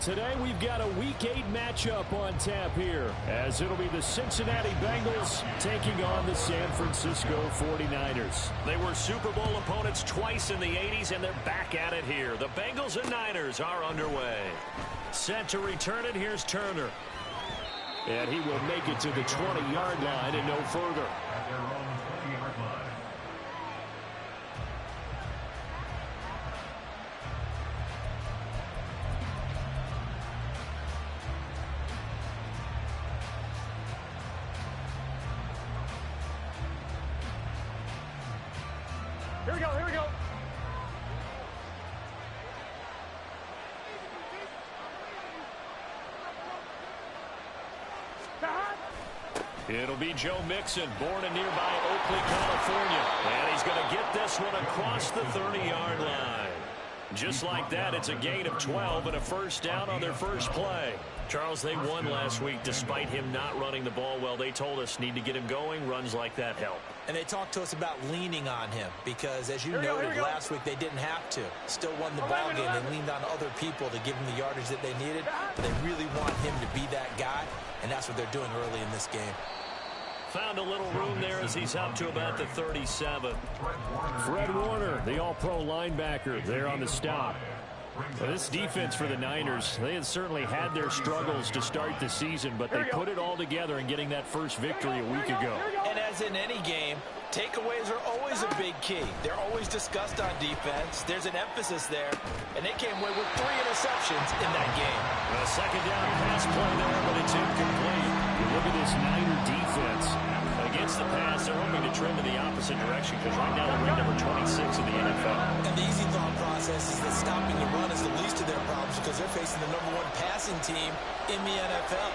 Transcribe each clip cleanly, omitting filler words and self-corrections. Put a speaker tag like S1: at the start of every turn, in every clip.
S1: Today we've got a Week 8 matchup on tap here, as it'll be the Cincinnati Bengals taking on the San Francisco 49ers.
S2: They were Super Bowl opponents twice in the 80s, and they're back at it here. The Bengals and Niners are underway. Set to return it, here's Turner.
S1: And he will make it to the 20-yard line and no further.
S3: Here we go, here we go.
S2: It'll be Joe Mixon, born in nearby Oakley, California. And he's going to get this one across the 30-yard line. Just like that, it's a gain of 12 and a first down on their first play. Charles, they won last week despite him not running the ball well. They told us need to get him going. Runs like that help.
S4: And they talked to us about leaning on him because, as you noted, last week they didn't have to. Still won the ball game. They leaned on other people to give him the yardage that they needed. But they really want him to be that guy, and that's what they're doing early in this game.
S2: Found a little room there as he's up to about the 37.
S1: Fred Warner, the all-pro linebacker, there on the stop. Well, this defense for the Niners, they had certainly had their struggles to start the season, but they put it all together in getting that first victory a week ago.
S4: And as in any game, takeaways are always a big key. They're always discussed on defense. There's an emphasis there, and they came away with 3 interceptions in that game.
S2: A second down pass play there, but it's incomplete.
S1: You look at this Niner defense.
S2: Against the pass, they're hoping to trend in the opposite direction because right now they're ranked number 26 in the NFL.
S4: And the easy thought process is that stopping the run is the least of their problems because they're facing the #1 passing team in the NFL.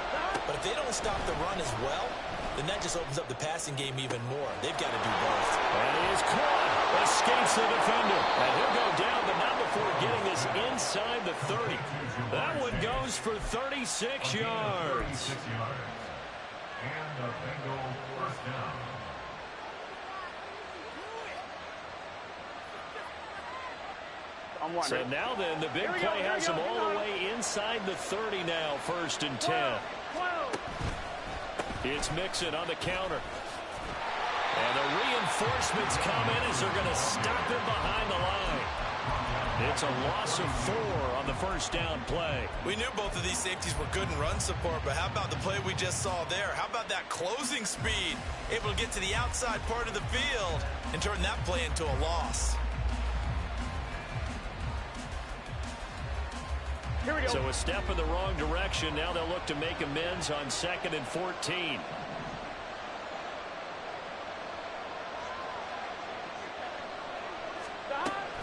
S4: But if they don't stop the run as well, then that just opens up the passing game even more. They've got to do both.
S2: And he is caught. Escapes the defender. And he'll go down, but not before getting this inside the 30. That one goes for 36 yards.
S5: And the Bengal first down.
S2: So now then, the big play has him all the way inside the 30 now, 1st and 10. It's Mixon on the counter. And the reinforcements come in as they're going to stop him behind the line. It's a loss of 4 on the first down play.
S6: We knew both of these safeties were good in run support, but how about the play we just saw there? How about that closing speed? Able to get to the outside part of the field and turn that play into a loss.
S3: Here we go.
S2: So a step in the wrong direction. Now they'll look to make amends on 2nd and 14.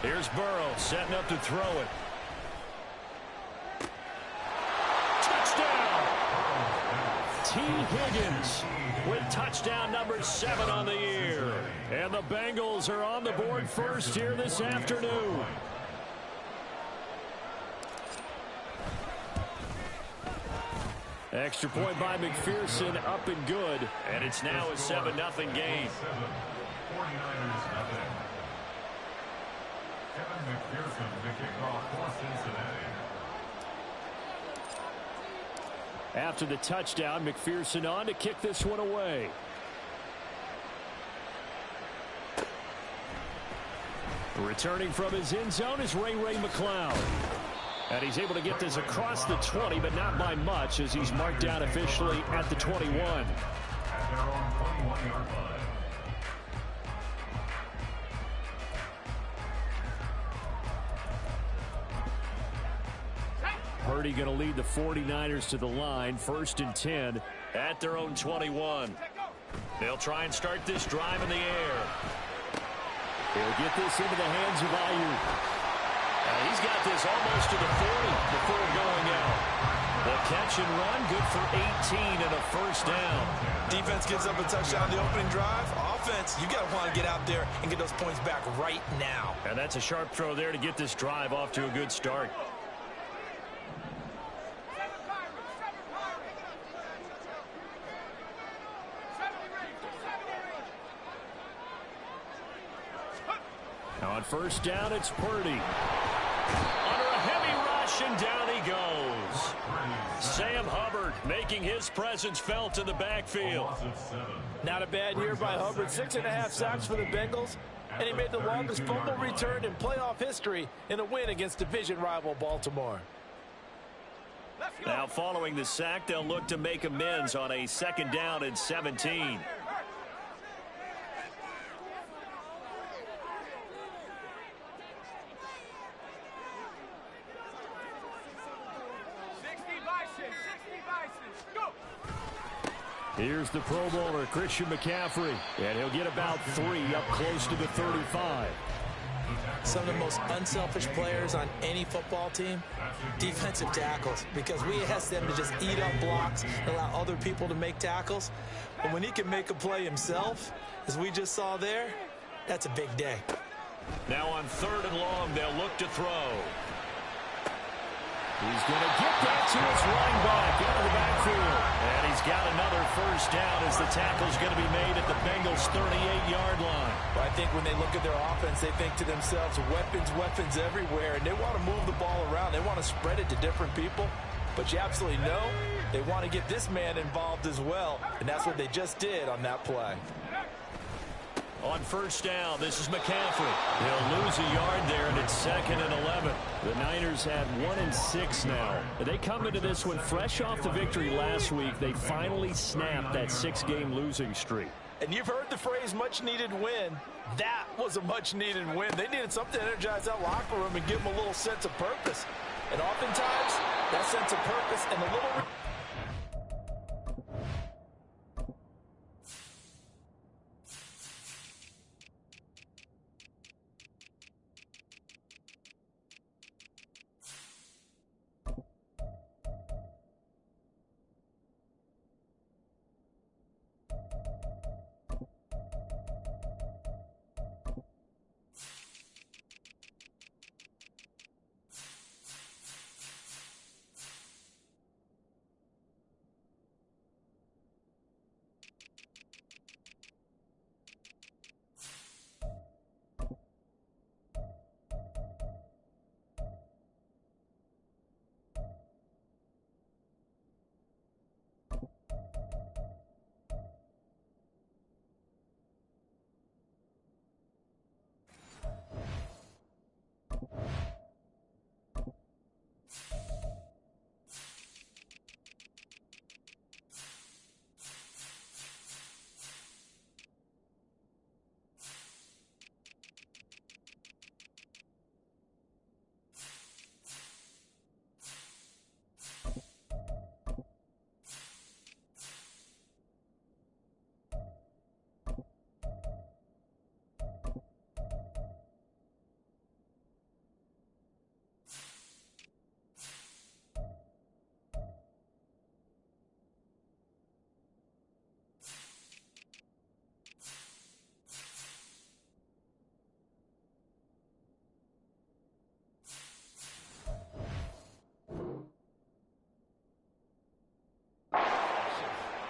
S2: Here's Burrow setting up to throw it. Touchdown! T. Higgins with touchdown number 7 on the year. And the Bengals are on the board first here this afternoon. Extra point by McPherson, up and good. And it's now a 7-0 game.
S5: 49ers nothing. Kevin McPherson, the kickoff for Cincinnati.
S1: After the touchdown, McPherson on to kick this one away. Returning from his end zone is Ray McCloud. And he's able to get this across the 20, but not by much, as he's marked down officially at the 21.
S5: At their own 21-yard line.
S1: Purdy going to lead the 49ers to the line, 1st and 10.
S2: At their own 21. They'll try and start this drive in the air.
S1: He'll get this into the hands of Ayuk.
S2: He's got this almost to the 40 before going out. The catch and run, good for 18 and a first down.
S6: Defense gives up a touchdown on the opening drive. Offense, you got to want to get out there and get those points back right now.
S2: And that's a sharp throw there to get this drive off to a good start.
S1: On first down, it's Purdy.
S2: Under a heavy rush, and down he goes. Hubbard making his presence felt in the backfield.
S4: Not a bad year by Hubbard. 6.5 sacks for the Bengals. And he made the longest fumble return in playoff history in a win against division rival Baltimore.
S2: Now following the sack, they'll look to make amends on a 2nd down and 17.
S1: Here's the Pro Bowler, Christian McCaffrey, and he'll get about 3 up close to the 35.
S4: Some of the most unselfish players on any football team, defensive tackles, because we ask them to just eat up blocks and allow other people to make tackles. But when he can make a play himself, as we just saw there, that's a big day.
S2: Now on 3rd and long, they'll look to throw.
S1: He's going to get that to his running back out of the backfield.
S2: And he's got another 1st down as the tackle's going to be made at the Bengals' 38-yard line.
S4: But I think when they look at their offense, they think to themselves, weapons, weapons everywhere, and they want to move the ball around. They want to spread it to different people. But you absolutely know they want to get this man involved as well, and that's what they just did on that play.
S2: On 1st down, this is McCaffrey. He'll lose a yard there, and it's 2nd and 11.
S1: The Niners had 1-6 now. They come into this one fresh off the victory last week. They finally snapped that 6-game losing streak.
S4: And you've heard the phrase much-needed win. That was a much-needed win. They needed something to energize that locker room and give them a little sense of purpose. And oftentimes, that sense of purpose and a little...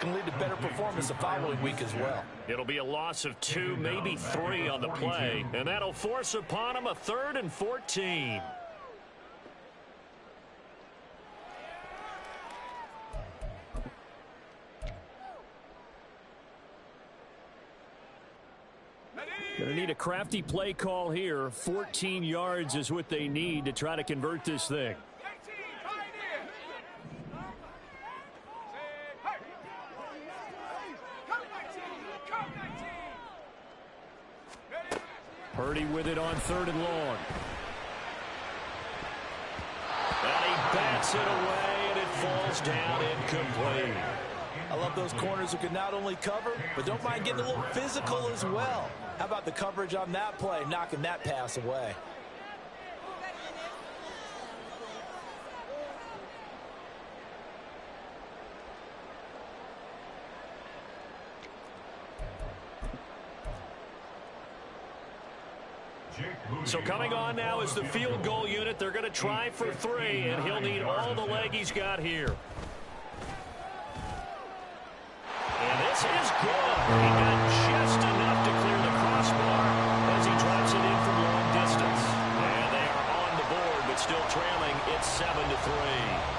S4: Can lead to better performance the following week as well.
S2: It'll be a loss of 2, maybe 3 on the play, and that'll force upon him a 3rd and 14.
S1: Going to need a crafty play call here. 14 yards is what they need to try to convert this thing. Purdy with it on 3rd and long.
S2: And he bats it away, and it falls down incomplete.
S4: I love those corners who can not only cover, but don't mind getting a little physical as well. How about the coverage on that play, knocking that pass away?
S2: So coming on now is the field goal unit. They're going to try for 3, and he'll need all the leg he's got here. And this is good. He got just enough to clear the crossbar as he drives it in from long distance. And they are on the board, but still trailing. It's 7-3.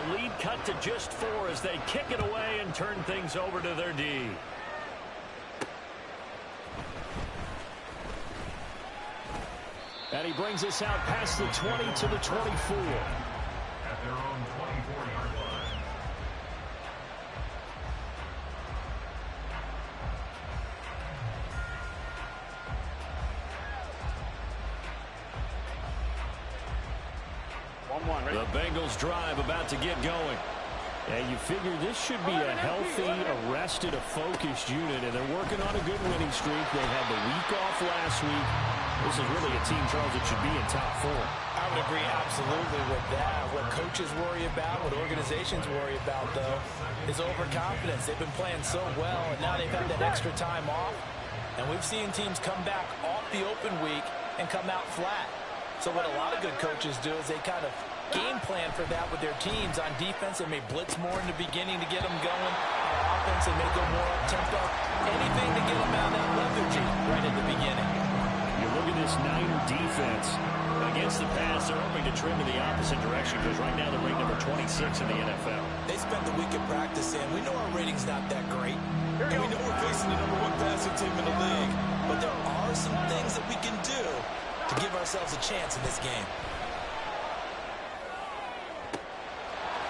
S1: the lead cut to just 4 as they kick it away and turn things over to their D. And he brings us out past the 20 to the 24.
S5: At their own 24-yard line.
S1: The Bengals drive about to get going. And you figure this should be a healthy, arrested, a focused unit, and they're working on a good winning streak. They had the week off last week. This is really a team, Charles, that should be in top 4.
S4: I would agree absolutely with that. What coaches worry about, what organizations worry about, though, is overconfidence. They've been playing so well, and now they've had that extra time off. And we've seen teams come back off the open week and come out flat. So what a lot of good coaches do is they kind of game plan for that with their teams. On defense, they may blitz more in the beginning to get them going. On offense, they may go more up-tempo. Anything to get them out of that lethargy right at the beginning.
S1: You look at this Niner defense. Against the pass, they're hoping to trim in the opposite direction because right now they're ranked number 26 in the NFL.
S4: They spent the week of practice in. We know our rating's not that great. And we know we're facing the number 1 passing team in the league. But there are some things that we can do to give ourselves a chance in this game.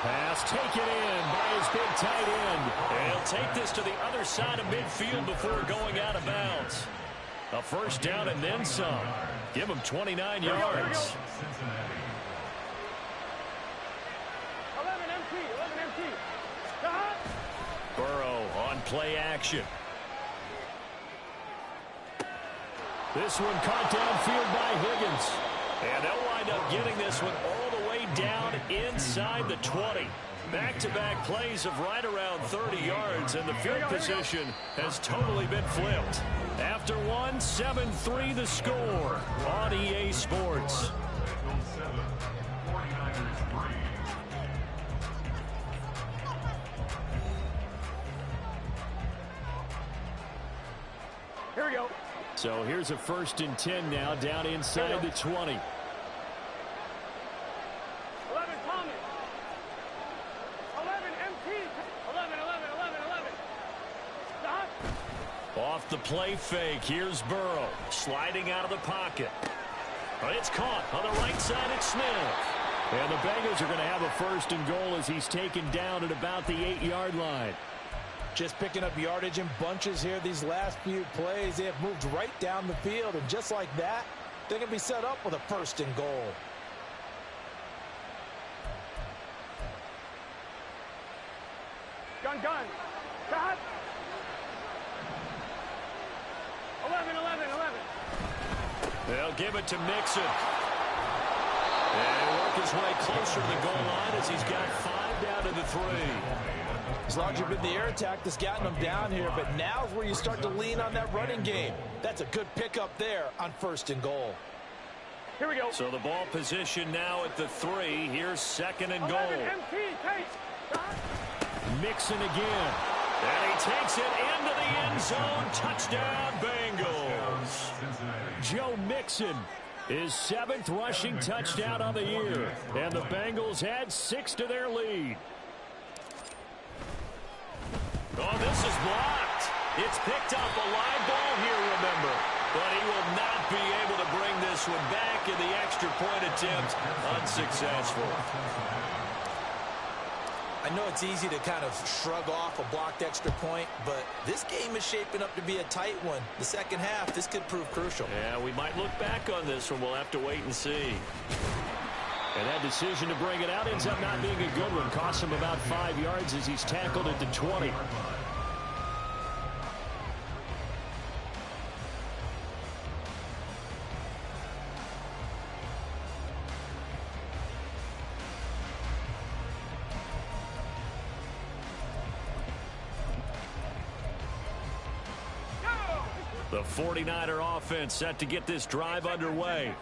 S1: Pass taken in by his big tight end. And he'll take this to the other side of midfield before going out of bounds. A first down and then some. Give him 29 yards.
S5: Cincinnati.
S3: 11 MT.
S1: Burrow on play action. This one caught downfield by Higgins. And they'll wind up getting this one all the way down inside the 20. Back-to-back plays of right around 30 yards, and the field position has totally been flipped. After one, 7-3 the score on EA Sports.
S5: Bengals 7, 49ers 3.
S3: Here we go.
S1: So here's a 1st and 10 now, down inside the 20.
S3: 11 Thomas. 11 MT. 11. Stop.
S1: Off the play fake, here's Burrow sliding out of the pocket. It's caught on the right side. It's Smith. And the Bengals are going to have a 1st and goal as he's taken down at about the 8-yard line.
S4: Just picking up yardage in bunches here these last few plays. They have moved right down the field, and just like that, they're going to be set up with a 1st and goal.
S3: Gun. Stop. 11.
S1: They'll give it to Mixon. And he'll work his way closer to the goal line as he's got 5 down to the 3.
S4: As long as you've been the air attack that's gotten them down here, but now's where you start to lean on that running game. That's a good pickup there on 1st and goal.
S3: Here we go.
S1: So the ball position now at the 3. Here's 2nd and
S3: 11
S1: goal.
S3: MT. Take. Stop.
S1: Mixon again. And he takes it into the end zone. Touchdown, Bengals. Joe Mixon, his 7th rushing touchdown on the year. And the Bengals add 6 to their lead. Oh, this is blocked. It's picked up a live ball here, remember. But he will not be able to bring this one back in the extra point attempt. Unsuccessful.
S4: I know it's easy to kind of shrug off a blocked extra point, but this game is shaping up to be a tight one. The second half, this could prove crucial.
S1: Yeah, we might look back on this one. We'll have to wait and see. And that decision to bring it out ends up not being a good one. Costs him about 5 yards as he's tackled at the 20. The 49er offense set to get this drive underway.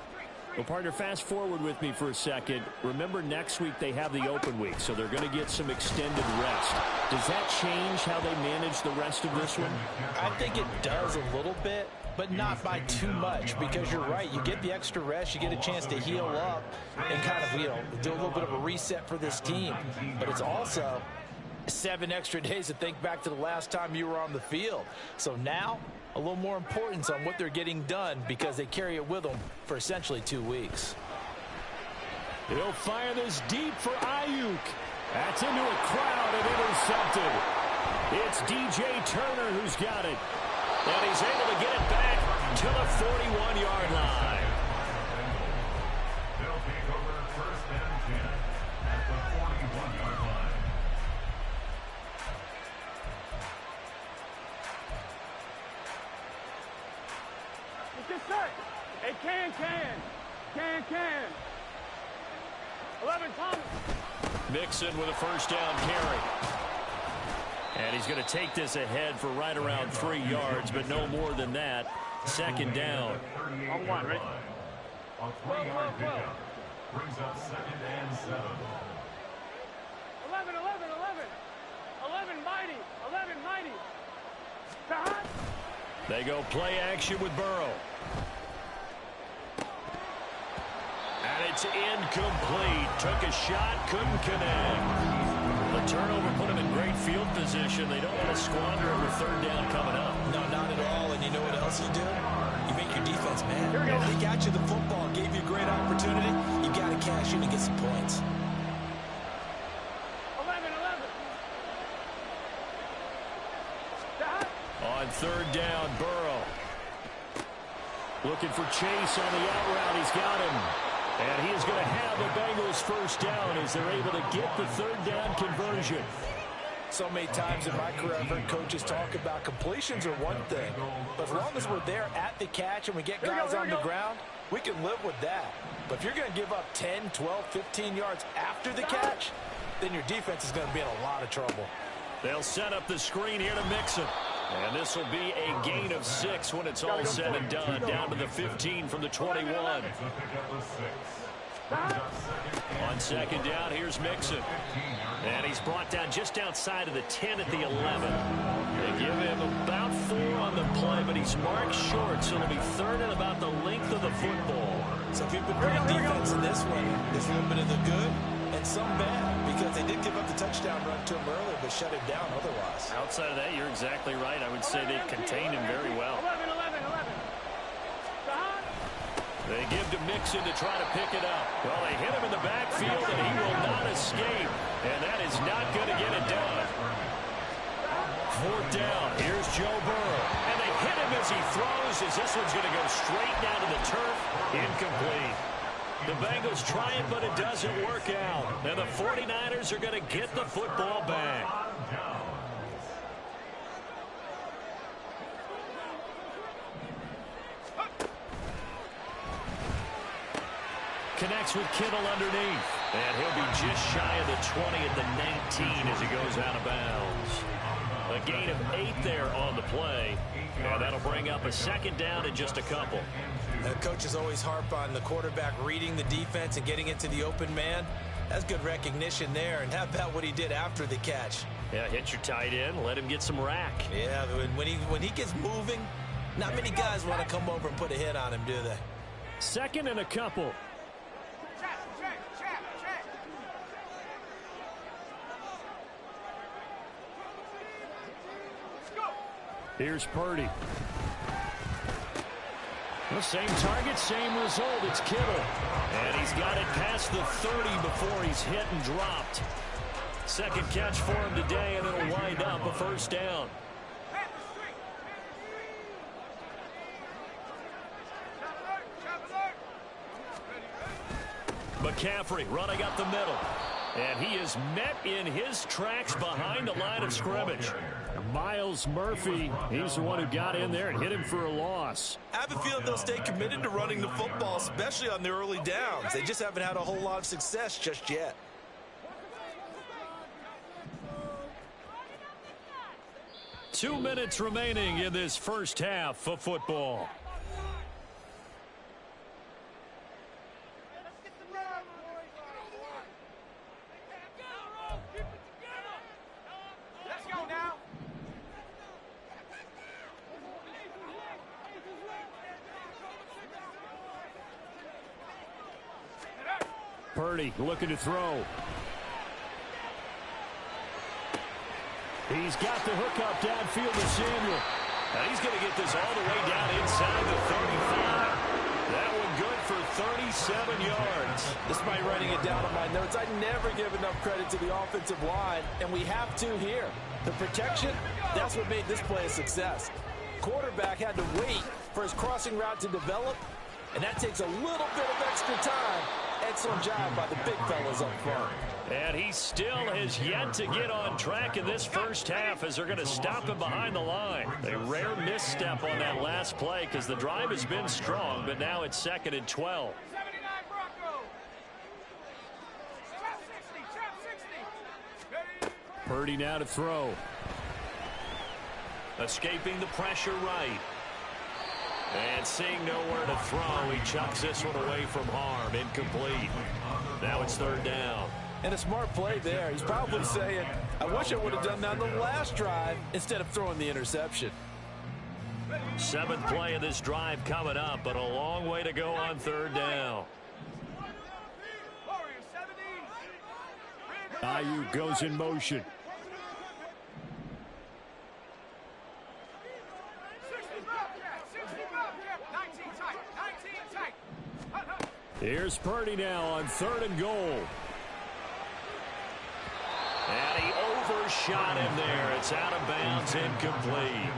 S1: Well, partner, fast forward with me for a second. Remember, next week they have the open week, so they're going to get some extended rest. Does that change how they manage the rest of this one?
S4: I think it does a little bit, but not by too much, because you're right. You get the extra rest. You get a chance to heal up and kind of, do a little bit of a reset for this team. But it's also 7 extra days to think back to the last time you were on the field. So now, a little more importance on what they're getting done, because they carry it with them for essentially 2 weeks.
S1: He'll fire this deep for Ayuk. That's into a crowd and intercepted. It's DJ Turner who's got it. And he's able to get it back to the 41-yard line.
S5: They'll take over first and 10 at the 41-yard line.
S3: It's just set. Hey, can. 11, Thomas.
S1: Mixon with a first down carry. And he's going to take this ahead for right around 3 yards, but no more than that. Second down.
S3: On one, right?
S5: A 3-yard pickup brings up second and 7.
S3: 11, mighty. Behind.
S1: They go play action with Burrow. And it's incomplete. Took a shot, couldn't connect. The turnover put him in great field position. They don't want to squander him with third down coming up.
S4: No, not at all. And you know what else you do? You make your defense mad. They got you the football, gave you a great opportunity. You got to cash in and get some points.
S3: 11.
S1: On third down, Burrow. Looking for Chase on the out route. He's got him. And he is going to have the Bengals first down as they're able to get the third down conversion.
S4: So many times in my career, I've heard coaches talk about completions are one thing. But as long as we're there at the catch and we get guys on the ground, we can live with that. But if you're going to give up 10, 12, 15 yards after the catch, then your defense is going to be in a lot of trouble.
S1: They'll set up the screen here to Mixon. And this will be a gain of 6 when it's all said and done. Down to the 15 from the 21. On second down, here's Mixon. And he's brought down just outside of the 10 at the 11. They give him about 4 on the play, but he's marked short, so it'll be third and about the length of the football.
S4: So if you've been playing defense in this one, there's a little bit of the good and some bad, because they did give up the touchdown run to him earlier, but shut him down otherwise.
S1: Outside of that, you're exactly right. I would say they've contained him very well.
S3: 11.
S1: They give to Mixon to try to pick it up. Well, they hit him in the backfield, and he will not escape. And that is not going to get it done. Fourth down. Here's Joe Burrow. And they hit him as he throws, as this one's going to go straight down to the turf. Incomplete. The Bengals try it, but it doesn't work out. And the 49ers are going to get the football back. Connects with Kittle underneath. And he'll be just shy of the 20 at the 19 as he goes out of bounds. A gain of 8 there on the play. And that'll bring up a second down in just a couple.
S4: Coaches always harp on the quarterback reading the defense and getting into the open man. That's good recognition there. And how about what he did after the catch?
S1: Yeah, hit your tight end, let him get some rack.
S4: Yeah, when he gets moving, not many guys want to come over and put a hit on him, do they?
S1: Second and a couple. Here's Purdy. The same target, same result. It's Kittle. And he's got it past the 30 before he's hit and dropped. Second catch for him today, and it'll wind up a first down. McCaffrey running up the middle. And he is met in his tracks behind the line of scrimmage. Miles Murphy, he's the one who got in there and hit him for a loss.
S6: I have a feeling they'll stay committed to running the football, especially on the early downs. They just haven't had a whole lot of success just yet.
S1: Two minutes remaining in this first half of football. Purdy looking to throw. He's got the hook up downfield to Samuel.
S2: And he's going to get this all the way down inside the 35. That one good for 37 yards.
S4: This is my writing it down on my notes. I never give enough credit to the offensive line, and we have to here. The protection, that's what made this play a success. Quarterback had to wait for his crossing route to develop, and that takes a little bit of extra time. Excellent job by the big fellas up front.
S2: And he still has yet to get on track in this first half as they're going to stop him behind the line. A rare misstep on that last play because the drive has been strong, but now it's 2nd and 12.
S3: 79 Broncos. Trap 60. Ready?
S1: Purdy now to throw.
S2: Escaping the pressure right. And seeing nowhere to throw, he chucks this one away from harm. Incomplete. Now it's 3rd down.
S4: And a smart play there. He's probably saying, I wish I would have done that on the last drive instead of throwing the interception.
S2: 7th play of this drive coming up, but a long way to go on 3rd down.
S1: Ayuk goes in motion. Here's Purdy now on 3rd and goal.
S2: And he overshot him there. It's out of bounds, incomplete.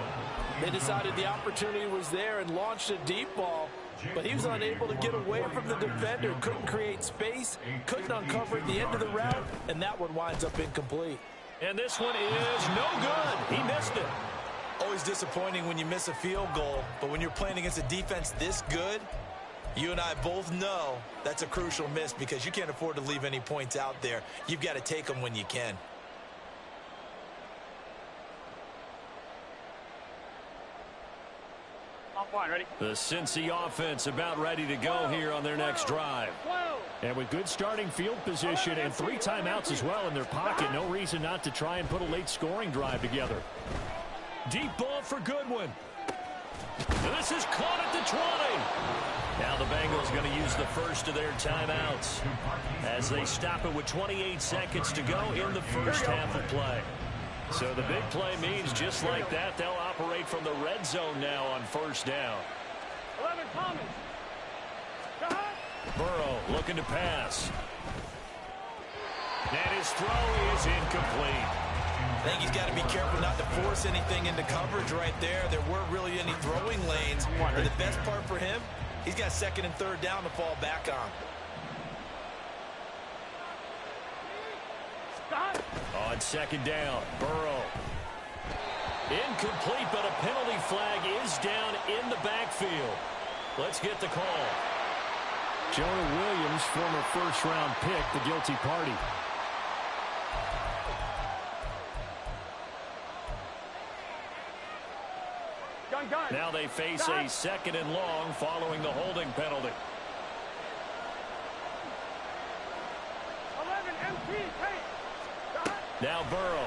S4: They decided the opportunity was there and launched a deep ball, but he was unable to get away from the defender, couldn't create space, couldn't uncover at the end of the route, and that one winds up incomplete.
S2: And this one is no good. He missed it.
S6: Always disappointing when you miss a field goal, but when you're playing against a defense this good, you and I both know that's a crucial miss because you can't afford to leave any points out there. You've got to take them when you can.
S3: Ready?
S1: The Cincy offense about ready to go here on their next drive. And with good starting field position and 3 timeouts as well in their pocket, no reason not to try and put a late scoring drive together.
S2: Deep ball for Goodwin. And this is caught at the 20. Now the Bengals going to use the first of their timeouts as they stop it with 28 seconds to go in the first half of play. So the big play means just like that, they'll operate from the red zone now on 1st down.
S3: 11 Thomas.
S2: Burrow looking to pass. And his throw is incomplete.
S6: I think he's got to be careful not to force anything into coverage right there. There weren't really any throwing lanes. And the best part for him, he's got 2nd and 3rd down to fall back on.
S2: On 2nd down, Burrow. Incomplete, but a penalty flag is down in the backfield. Let's get the call.
S1: Jonah Williams, former 1st-round pick, the guilty party.
S2: Now they face a 2nd and long following the holding penalty.
S3: 11 MP.
S2: Now Burrow.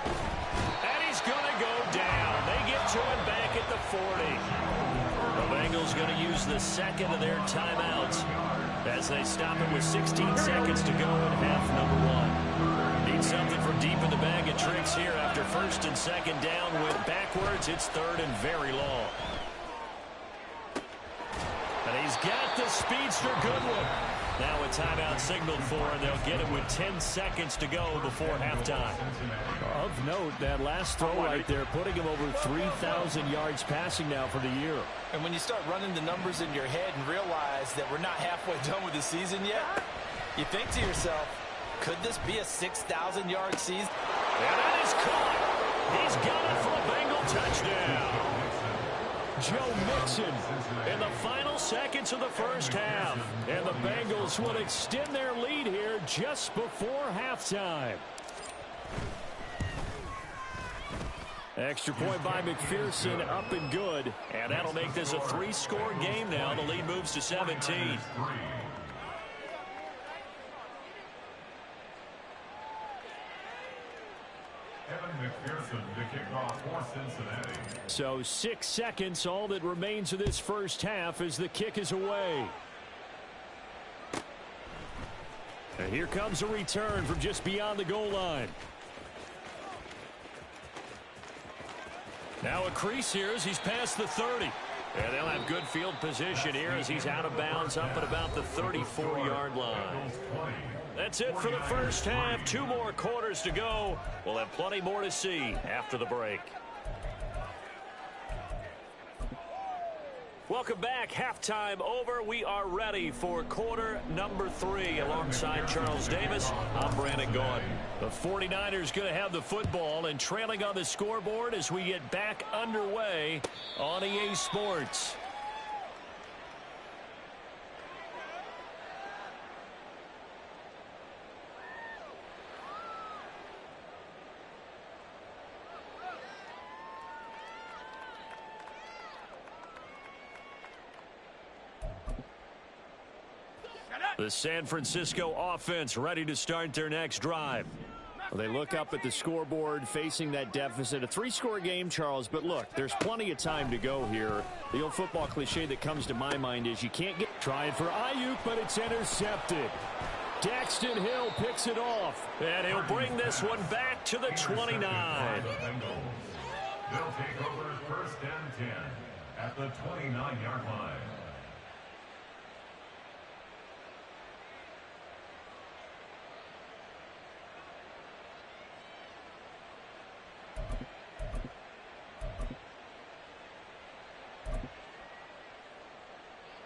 S2: And he's going to go down. They get to him back at the 40. The Bengals going to use the 2nd of their timeouts as they stop it with 16 seconds to go in half number 1. Need something from deep in the bag of tricks here after 1st and 2nd down. Went backwards. It's 3rd and very long. And he's got the speedster Goodwin. Now a timeout signaled for, and they'll get it with 10 seconds to go before halftime.
S1: Of note, that last throw right there, putting him over 3,000 yards passing now for the year.
S4: And when you start running the numbers in your head and realize that we're not halfway done with the season yet, you think to yourself, could this be a 6,000-yard season?
S2: And that is caught. He's got it for a Bengal touchdown. Joe Mixon in the final seconds of the first half.
S1: And the Bengals will extend their lead here just before halftime. Extra point by McPherson, up and good.
S2: And that'll make this a 3-score game now. The lead moves to 17.
S5: McPherson to kick off for Cincinnati.
S1: So 6 seconds, all that remains of this first half as the kick is away. And here comes a return from just beyond the goal line. Now a crease here as he's past the 30. And they'll have good field position here as he's out of bounds up at about the 34-yard line. That's it for the first half. 2 more quarters to go. We'll have plenty more to see after the break. Welcome back. Halftime over. We are ready for quarter number 3. Alongside Charles Davis, I'm Brandon Gaudin. The 49ers going to have the football and trailing on the scoreboard as we get back underway on EA Sports. The San Francisco offense ready to start their next drive. Well, they look up at the scoreboard facing that deficit. A 3-score game, Charles, but look, there's plenty of time to go here. The old football cliche that comes to my mind is you can't get trying for Ayuk, but it's intercepted. Daxton Hill picks it off, and he'll bring this one back to the 29.
S5: They'll take over first and 10 at the 29-yard line.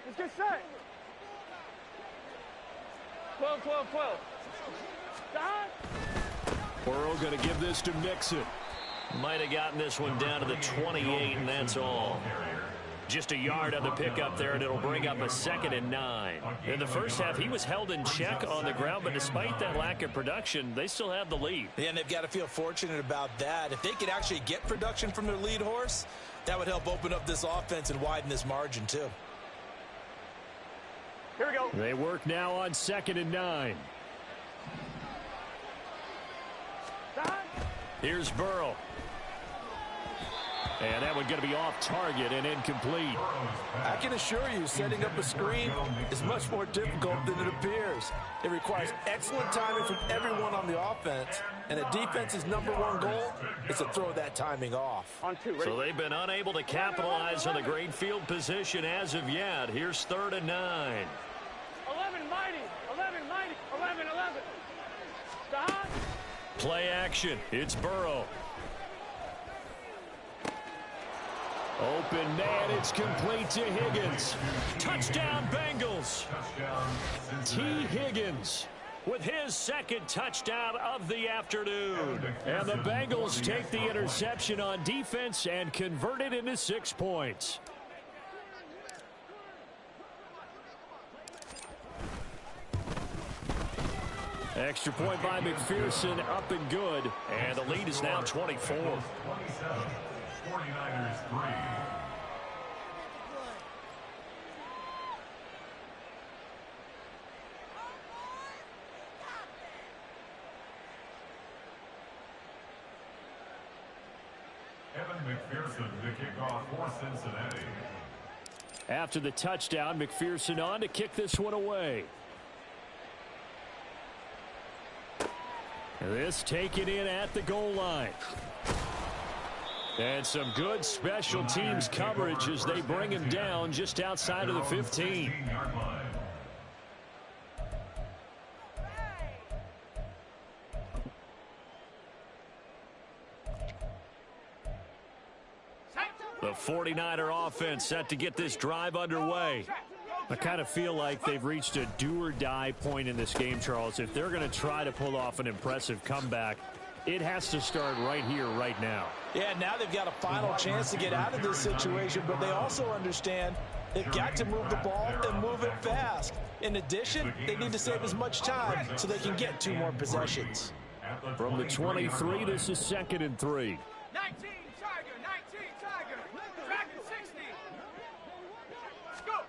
S3: Let's get set. 12, 12, 12.
S1: Burrow going to give this to Mixon. Might have gotten this one down to the 28, and that's all. Just a yard on the pickup there, and it'll bring up a 2nd and 9. In the first half, he was held in check on the ground, but despite that lack of production, they still have the lead.
S4: Yeah, and they've got to feel fortunate about that. If they could actually get production from their lead horse, that would help open up this offense and widen this margin, too.
S3: Here we go.
S1: They work now on 2nd and 9. Here's Burrow. And that one going to be off target and incomplete.
S6: I can assure you, setting up a screen is much more difficult than it appears. It requires excellent timing from everyone on the offense, and a defense's #1 goal is to throw that timing off.
S3: On 2, ready?
S1: So they've been unable to capitalize on the great field position as of yet. Here's 3rd and 9.
S3: 11 mighty. 11 mighty. 11, 11.
S1: Play action. It's Burrow. Open man, it's complete to Higgins. Touchdown, Bengals. T. Higgins with his 2nd touchdown of the afternoon. And the Bengals take the interception on defense and convert it into 6 points. Extra point by McPherson, up and good. And the lead is now 24.
S5: 27, 49ers 3. Evan McPherson, the kickoff for Cincinnati.
S1: After the touchdown, McPherson on to kick this one away. This taken in at the goal line. And some good special teams coverage as they bring him down just outside of the 15. The 49er offense set to get this drive underway. I kind of feel like they've reached a do-or-die point in this game, Charles. If they're going to try to pull off an impressive comeback, it has to start right here, right now.
S4: Yeah, now they've got a final chance to get out of this situation, but they also understand they've got to move the ball and move it fast. In addition, they need to save as much time so they can get 2 more possessions.
S1: From the 23, this is 2nd and 3.
S3: 19, Tiger. 19, Tiger. Dragon 60. Let's go.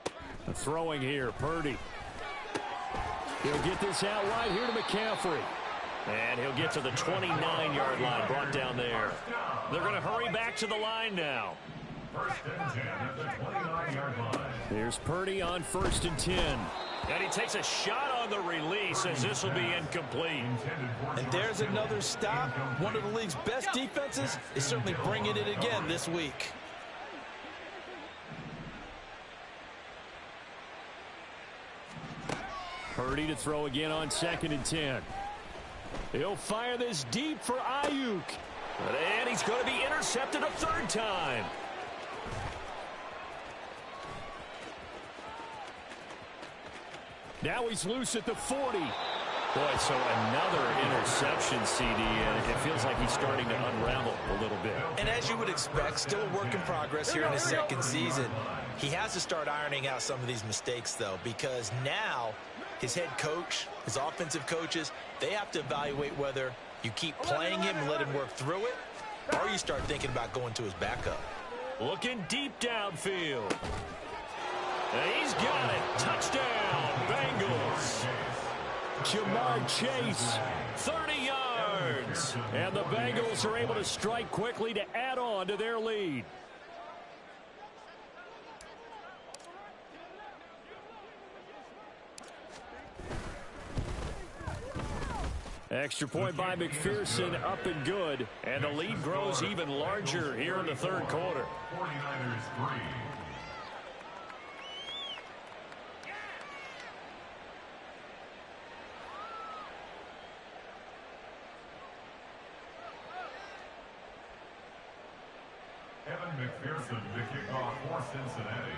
S1: Throwing here, Purdy. He'll get this out wide here to McCaffrey. And he'll get to the 29-yard line, brought down there. They're going to hurry back to the line now.
S5: First and 10 at the 29-yard line.
S1: Here's Purdy on 1st and 10.
S2: And he takes a shot on the release as this will be incomplete.
S6: And there's another stop. One of the league's best defenses is certainly bringing it again this week.
S1: Purdy to throw again on 2nd and 10. He'll fire this deep for Ayuk.
S2: And he's going to be intercepted a 3rd time.
S1: Now he's loose at the 40.
S2: Boy, so another interception, CD, and it feels like he's starting to unravel a little bit.
S6: And as you would expect, still a work in progress here in his 2nd season. He has to start ironing out some of these mistakes, though, because now his head coach, his offensive coaches, they have to evaluate whether you keep playing him and let him work through it, or you start thinking about going to his backup.
S2: Looking deep downfield. And he's got it. Touchdown, Bengals.
S1: Jamar Chase.
S2: 30 yards.
S1: And the Bengals are able to strike quickly to add on to their lead. Extra point by McPherson, up and good.
S2: And the lead grows even larger here in the 3rd quarter.
S5: 49ers 3. Evan McPherson, the kickoff for Cincinnati.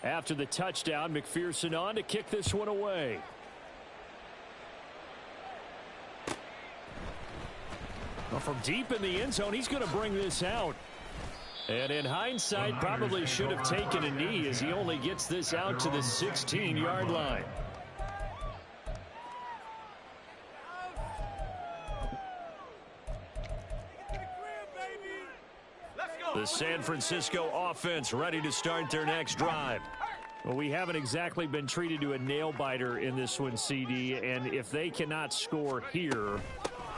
S1: After the touchdown, McPherson on to kick this one away. Well, from deep in the end zone, he's going to bring this out. And in hindsight, probably should have taken a knee as he only gets this out to the 16-yard line.
S2: The San Francisco offense ready to start their next drive.
S1: Well, we haven't exactly been treated to a nail-biter in this one, CD, and if they cannot score here,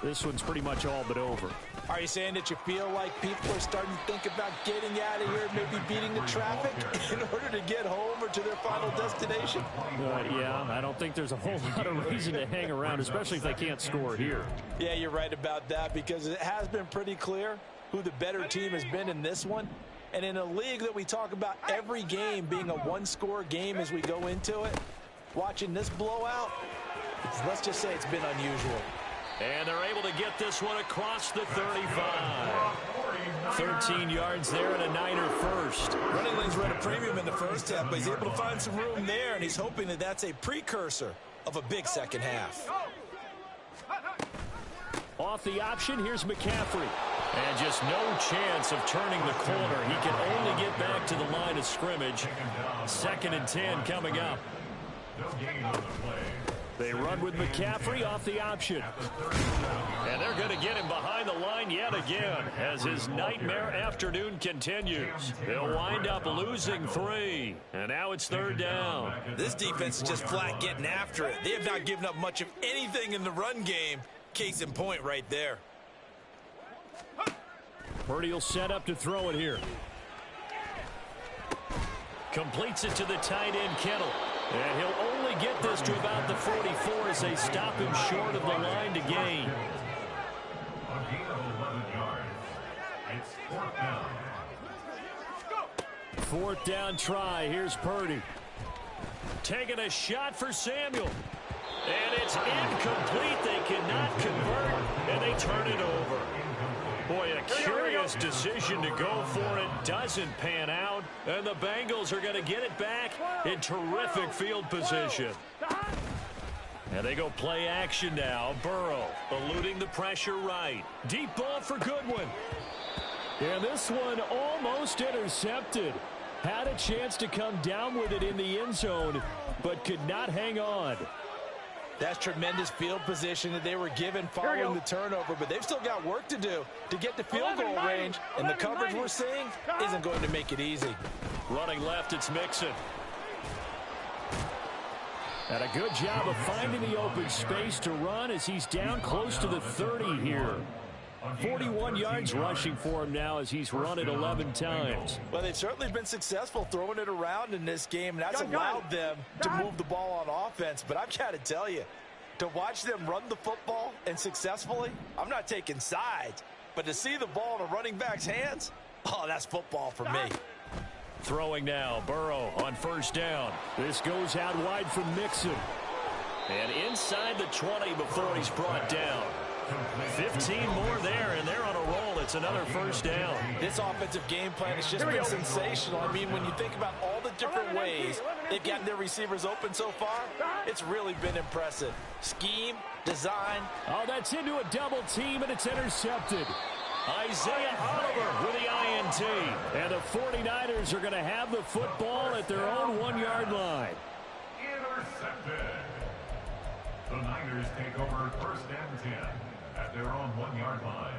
S1: this one's pretty much all but over.
S6: Are you saying that you feel like people are starting to think about getting out of here, maybe beating the traffic in order to get home or to their final destination?
S1: Yeah, I don't think there's a whole lot of reason to hang around, especially if they can't score here.
S6: Yeah, you're right about that, because it has been pretty clear who the better team has been in this one. And in a league that we talk about every game being a one-score game as we go into it, watching this blowout, let's just say it's been unusual.
S2: And they're able to get this one across the 35. 13 yards there and a Niner first.
S6: Running lanes were at a premium in the first half, but he's able to find some room there, and he's hoping that that's a precursor of a big second half.
S1: Off the option, here's McCaffrey.
S2: And just no chance of turning the corner. He can only get back to the line of scrimmage. 2nd and 10 coming up.
S1: They run with McCaffrey off the option.
S2: And they're going to get him behind the line yet again as his nightmare afternoon continues. They'll wind up losing 3. And now it's 3rd down.
S6: This defense is just flat getting after it. They have not given up much of anything in the run game. Case in point right there.
S1: Purdy will set up to throw it here.
S2: Completes it to the tight end, Kittle. And he'll only get this to about the 44 as they stop him short of the line to gain.
S5: A gain of 11 yards. It's 4th down.
S1: 4th down try. Here's Purdy.
S2: Taking a shot for Samuel. And it's incomplete. They cannot convert, and they turn it over. Boy, a curious decision to go for it. Doesn't pan out, and the Bengals are going to get it back in terrific field position. And they go play action now. Burrow eluding the pressure right. Deep ball for Goodwin.
S1: And this one almost intercepted. Had a chance to come down with it in the end zone, but could not hang on.
S6: That's tremendous field position that they were given following the turnover, but they've still got work to do to get to field goal range, and the coverage we're seeing isn't going to make it easy.
S2: Running left, it's Mixon.
S1: And a good job of finding the open space to run as he's down close to the 30 here. 41 yards rushing for him now as he's run it 11 times.
S6: Well, they've certainly been successful throwing it around in this game, and that's allowed them to move the ball on offense. But I've got to tell you, to watch them run the football and successfully, I'm not taking sides, but to see the ball in a running back's hands, oh, that's football for me.
S1: Throwing now, Burrow on first down. This goes out wide from Mixon.
S2: And inside the 20 before he's brought down. 15 more there, and they're on a roll. It's another first down.
S6: This offensive game plan has just been sensational. I mean, when you think about all the different ways they've gotten their receivers open so far, it's really been impressive. Scheme, design.
S1: Oh, that's into a double team, and it's intercepted.
S2: Isaiah Oliver with the INT.
S1: And the 49ers are going to have the football at their own 1-yard line.
S5: Intercepted. The Niners take over first and 10 at their own 1-yard line.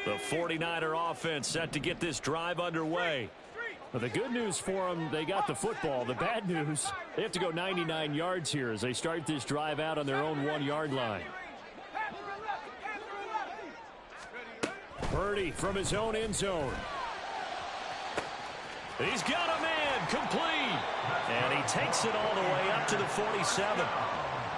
S1: The 49er offense set to get this drive underway. But the good news for them, they got the football. The bad news, they have to go 99 yards here as they start this drive out on their own 1-yard line. Purdy from his own end zone.
S2: He's got a man complete. And he takes it all the way up to the 47.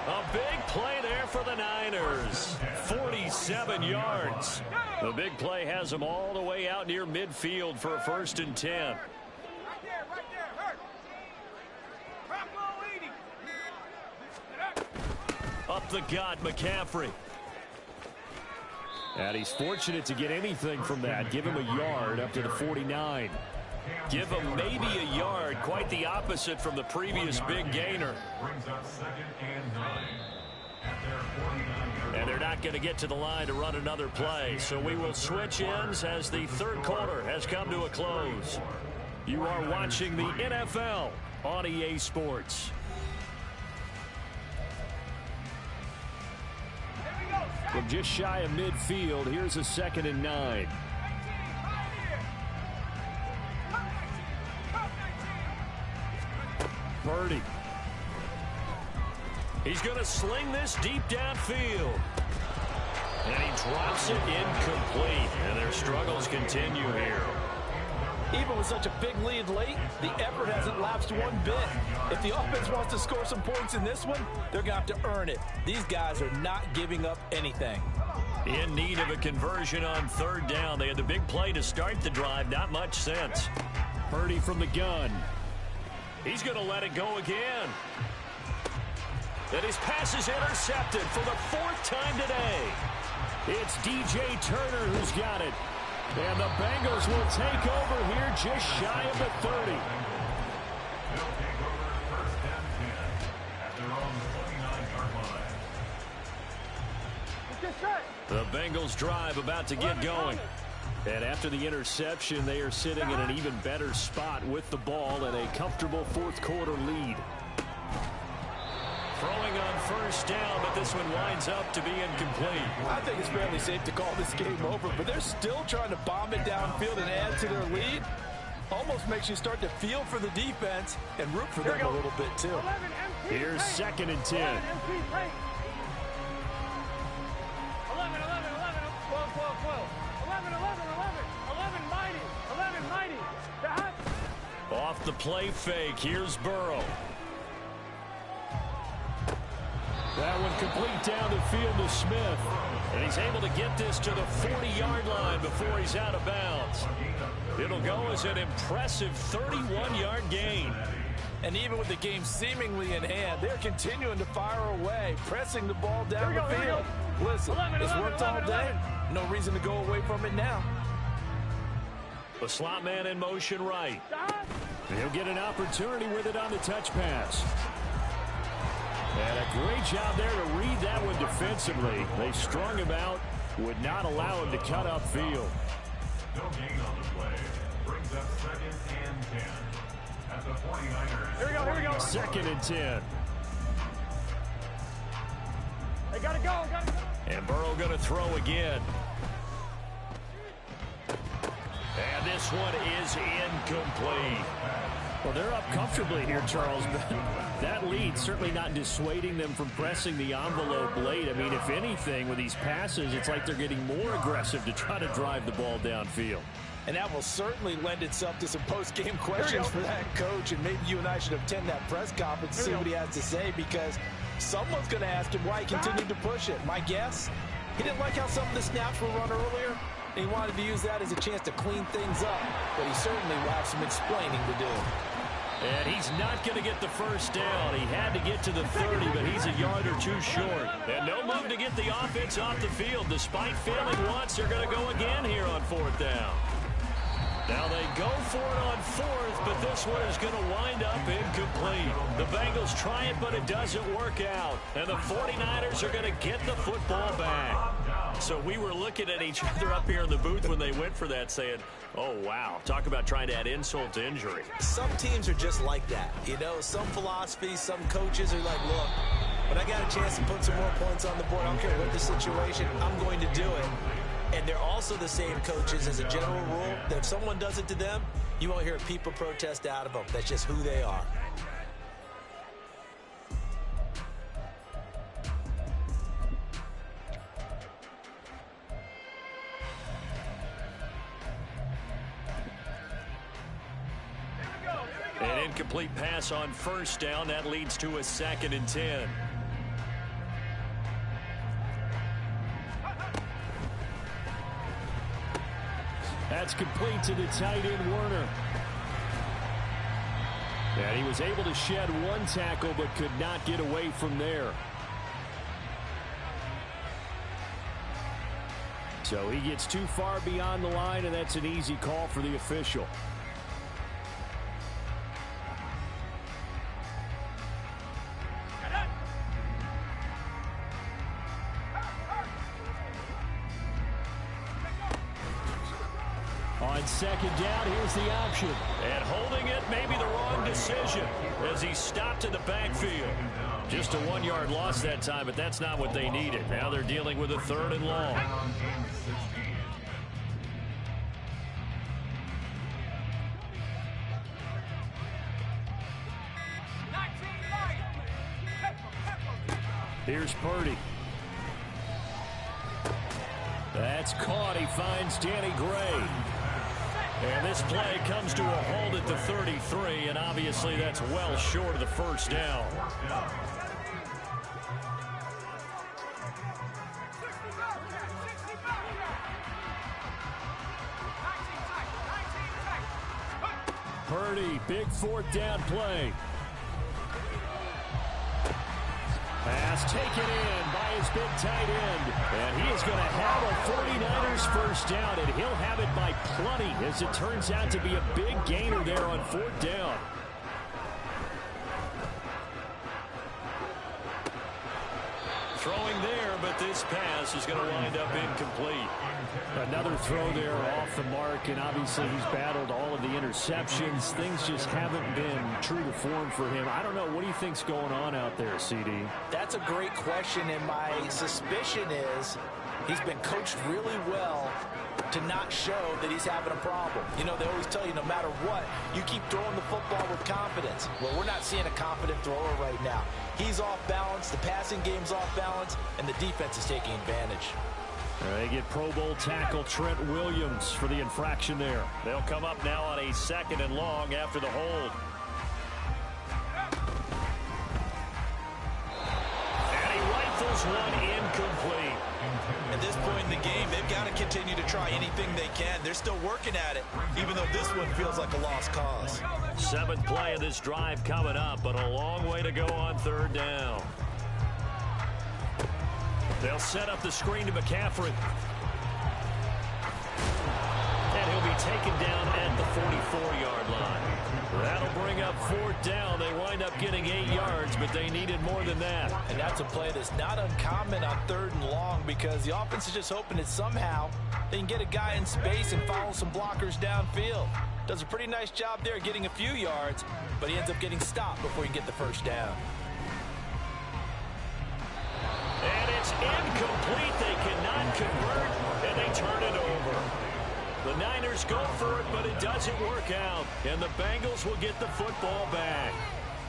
S2: A big play there for the Niners. 47 yards. The big play has them all the way out near midfield for a first and 10. Up the gut, McCaffrey.
S1: And he's fortunate to get anything from that. Give him a yard up to the 49.
S2: Give him maybe a yard, quite the opposite from the previous big gainer.
S5: Brings up second and 9 at their 49-yard.
S2: And they're not going to get to the line to run another play, so we will switch ends as the third quarter has come to a close.
S1: You are watching the NFL on EA Sports. From just shy of midfield, here's a second and 9. Purdy.
S2: He's going to sling this deep downfield. And he drops it incomplete. And their struggles continue here.
S6: Even with such a big lead late, the effort hasn't lapsed one bit. If the offense wants to score some points in this one, they're going to have to earn it. These guys are not giving up anything.
S2: In need of a conversion on third down. They had the big play to start the drive. Not much sense.
S1: Purdy from the gun.
S2: He's going to let it go again. And his pass is intercepted for the 4th time today.
S1: It's DJ Turner who's got it. And the Bengals will take over here just shy of the 30.
S5: They'll take over first and 10 at their own 29-yard line.
S2: The Bengals drive about to get going.
S1: And after the interception, they are sitting in an even better spot with the ball and a comfortable fourth quarter lead.
S2: Throwing on first down, but this one winds up to be incomplete.
S6: I think it's fairly safe to call this game over, but they're still trying to bomb it downfield and add to their lead. Almost makes you start to feel for the defense and root for them a little bit, too.
S1: Here's second and 10.
S3: 11, 11.
S2: Off the play fake, here's Burrow.
S1: That one complete down the field to Smith.
S2: And he's able to get this to the 40-yard line before he's out of bounds. It'll go as an impressive 31-yard gain.
S6: And even with the game seemingly in hand, they're continuing to fire away, pressing the ball down the field. Listen, it's worked all day. No reason to go away from it now.
S2: The slot man in motion right.
S1: He'll get an opportunity with it on the touch pass. And a great job there to read that one defensively. They strung him out, would not allow him to cut upfield.
S5: No gain on the play. Brings up second and 10 at the 49ers.
S3: Here we go.
S1: Second and 10.
S3: They gotta go.
S2: And Burrow going to throw again. And this one is incomplete.
S1: Well, they're up comfortably here, Charles, but that lead certainly not dissuading them from pressing the envelope late. I mean, if anything, with these passes, it's like they're getting more aggressive to try to drive the ball downfield.
S6: And that will certainly lend itself to some post-game questions for that coach. And maybe you and I should attend that press conference and see what he has to say, because someone's going to ask him why he continued to push it. My guess, he didn't like how some of the snaps were run earlier, and he wanted to use that as a chance to clean things up. But he certainly will have some explaining to do.
S1: And he's not going to get the first down. He had to get to the 30, but he's a yard or two short. And no move to get the offense off the field. Despite failing once, they're going to go again here on 4th down. Now they go for it on 4th, but this one is going to wind up incomplete. The Bengals try it, but it doesn't work out. And the 49ers are going to get the football back. So we were looking at each other up here in the booth when they went for that, saying, oh, wow, talk about trying to add insult to injury.
S4: Some teams are just like that. You know, some philosophies, some coaches are like, look, when I got a chance to put some more points on the board, I don't care what the situation, I'm going to do it. And they're also the same coaches as a general rule that if someone does it to them, you won't hear people protest out of them. That's just who they are.
S1: An incomplete pass on 1st down. That leads to a 2nd and 10. That's complete to the tight end, Werner. And he was able to shed one tackle but could not get away from there. So he gets too far beyond the line, and that's an easy call for the official. On 2nd down, here's the option. And holding it may be the wrong decision as he stopped in the backfield. Just a 1-yard loss that time, but that's not what they needed. Now they're dealing with a 3rd and long. Here's Purdy. That's caught. He finds Danny Gray. And this play comes to a halt at the 33, and obviously that's well short of the 1st down. Purdy, big 4th down play. Pass taken in by his big tight end. And he is going to have a 49ers 1st down, and he'll have it by plenty, as it turns out to be a big gainer there on 4th down. Throwing there, but this pass is going to wind up incomplete. Another throw there off the mark, and obviously he's battled all of the interceptions. Things just haven't been true to form for him. I don't know. What do you think's going on out there, CD?
S4: That's a great question, and my suspicion is he's been coached really well to not show that he's having a problem. You know, they always tell you no matter what, you keep throwing the football with confidence. Well, we're not seeing a confident thrower right now. He's off balance, the passing game's off balance, and the defense is taking advantage.
S1: They get Pro Bowl tackle Trent Williams for the infraction there. They'll come up now on a 2nd and long after the hold. And he rifles one incomplete.
S6: At this point in the game, they've got to continue to try anything they can. They're still working at it, even though this one feels like a lost cause.
S1: 7th play of this drive coming up, but a long way to go on 3rd down. They'll set up the screen to McCaffrey. And he'll be taken down at the 44-yard line. That'll bring up 4th down. They wind up getting 8 yards, but they needed more than that.
S4: And that's a play that's not uncommon on 3rd and long, because the offense is just hoping that somehow they can get a guy in space and follow some blockers downfield. Does a pretty nice job there getting a few yards, but he ends up getting stopped before he can get the 1st down.
S1: And it's incomplete. They cannot convert, and they turn it over. The Niners
S2: Niners go for it, but it doesn't work out. And the Bengals will get the football back.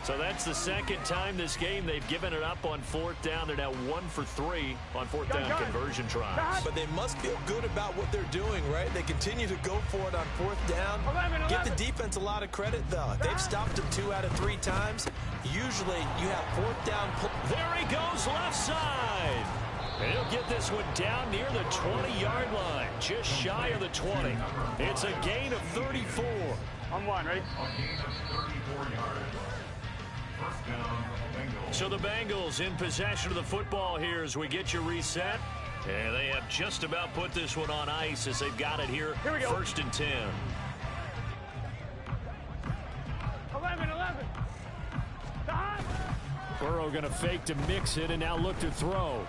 S2: So that's the second time this game they've given it up on fourth down. They're now 1 for 3 on fourth down conversion tries.
S6: But they must feel good about what they're doing, right? They continue to go for it on fourth down. Give the defense a lot of credit, though. They've stopped them 2 out of 3 times. Usually you have fourth down.
S2: There he goes left side. And he'll get this one down near the 20-yard line, just shy of the 20. It's a gain of 34.
S3: On 1, ready?
S5: A gain of 34 yards. First down, Bengals.
S2: So the Bengals in possession of the football here as we get you reset. And they have just about put this one on ice as they've got it here
S3: we go.
S2: 1st and 10.
S3: 11.
S1: Burrow going to fake to mix it and now look to throw.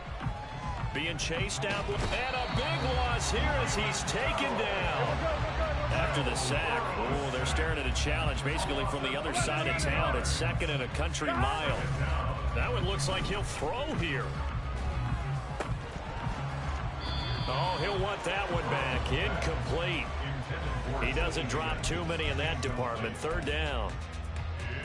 S2: Being chased out. And a big loss here as he's taken down. After the sack, oh, they're staring at a challenge basically from the other side of town. It's 2nd and a country mile. That one looks like he'll throw here. Oh, he'll want that one back. Incomplete. He doesn't drop too many in that department. 3rd down.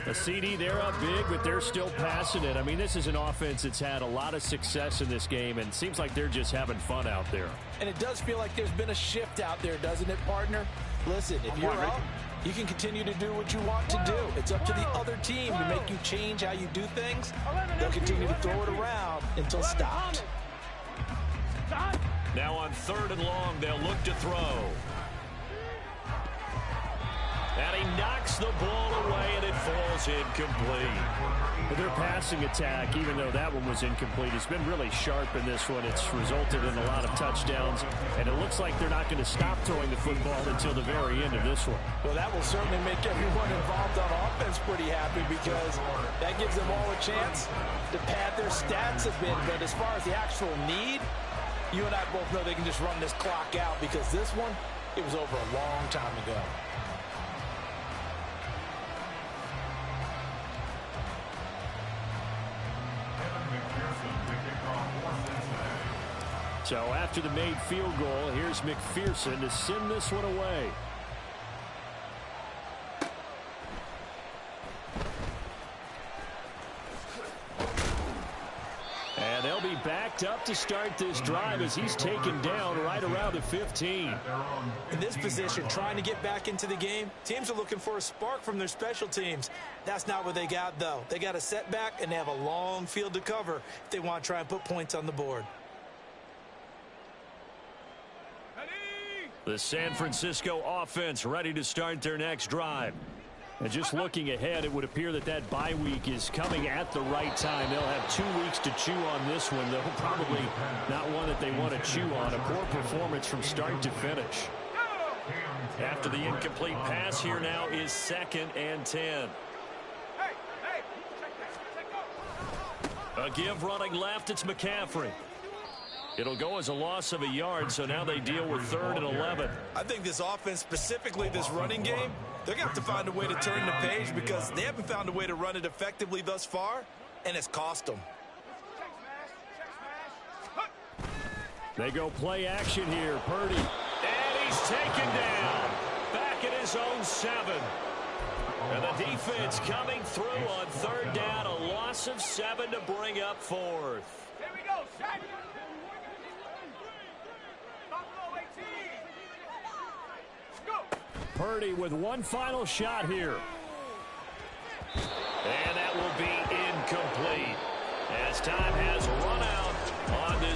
S1: A CD, they're up big, but they're still passing it. I mean, this is an offense that's had a lot of success in this game, and it seems like they're just having fun out there.
S4: And it does feel like there's been a shift out there, doesn't it, partner? Listen, if you're up, you can continue to do what you want to do. It's up to the other team to make you change how you do things. They'll continue to throw it around until stopped.
S2: Now on 3rd and long, they'll look to throw. And he knocks the ball away, and it falls incomplete.
S1: But their passing attack, even though that one was incomplete, has been really sharp in this one. It's resulted in a lot of touchdowns, and it looks like they're not going to stop throwing the football until the very end of this one.
S4: Well, that will certainly make everyone involved on offense pretty happy because that gives them all a chance to pad their stats a bit. But as far as the actual need, you and I both know they can just run this clock out because this one, it was over a long time ago.
S1: So after the made field goal, here's McPherson to send this one away. And they'll be backed up to start this drive as he's taken down right around the 15.
S6: In this position, trying to get back into the game, teams are looking for a spark from their special teams. That's not what they got, though. They got a setback, and they have a long field to cover if they want to try and put points on the board.
S2: The San Francisco offense ready to start their next drive.
S1: And just looking ahead, it would appear that that bye week is coming at the right time. They'll have 2 weeks to chew on this one, though probably not one that they want to chew on. A poor performance from start to finish.
S2: After the incomplete pass, here now is 2nd and 10. A give running left, it's McCaffrey. It'll go as a loss of a yard, so now they deal with 3rd and 11.
S6: I think this offense, specifically this running game, they're going to have to find a way to turn the page because they haven't found a way to run it effectively thus far, and it's cost them.
S1: They go play action here. Purdy.
S2: And he's taken down. Back at his own 7. And the defense coming through on 3rd down. A loss of 7 to bring up 4th.
S3: Here we go, Shaq.
S1: Purdy with one final shot here.
S2: And that will be incomplete as time has run out on this